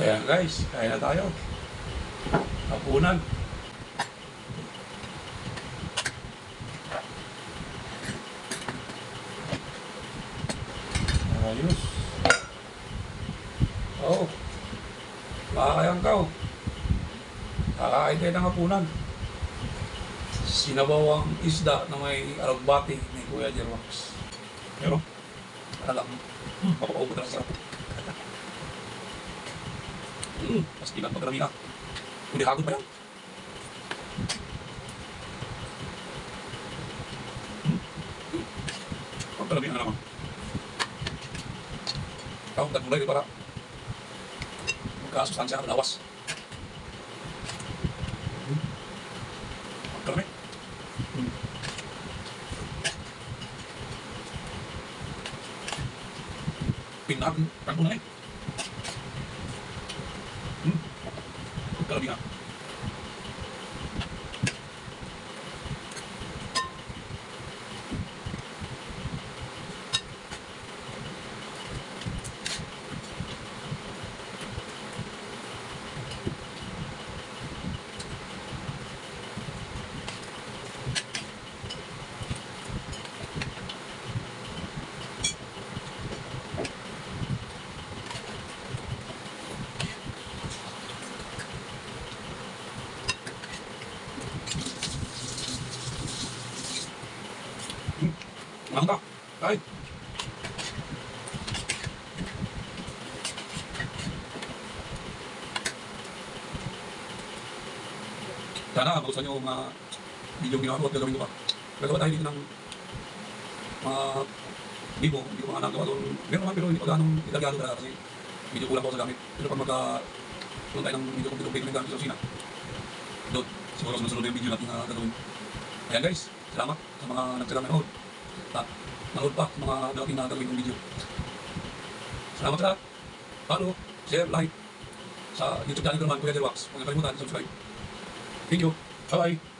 Ayan guys, kain na tayo. Hapunan. Ayos. Oh, makakayang ka oh. Kakain tayo ng hapunan. Sinabawang isda na may aragbati ni Kuya Jerwax. Pero, talagang, papakaupo talaga sarap. Mas tigat pagkarami ka. Hindi hagod pa yan. Pagkarami na naman. Ikaw, mulai para magkasustansya ang lawas. Pagkarami. Pinag, kanto na eh. Pagkarami na. Mangga, kain. Sana magustuhan nyo mga video ginagawa at gagawin ko pa. Gagawa tayo dito ng mga bibo, hindi ko mga nagawa doon. Meron naman pero hindi ko ganong italyado talaga kasi medyo kulang ko sa gamit. Pero pag doon tayo ng video computer plate na gamit sa kusina, doon, siguro sunod-sunod na yung video natin na gagawin. Ayan guys, salamat sa mga nagsagang nanood. At manood pa sa mga dating na gagawin ng video. Salamat sa lahat. Follow, share, like sa YouTube channel ko naman, Kuya Jerwax. Huwag niyo kalimutan, subscribe. Thank you. Bye-bye.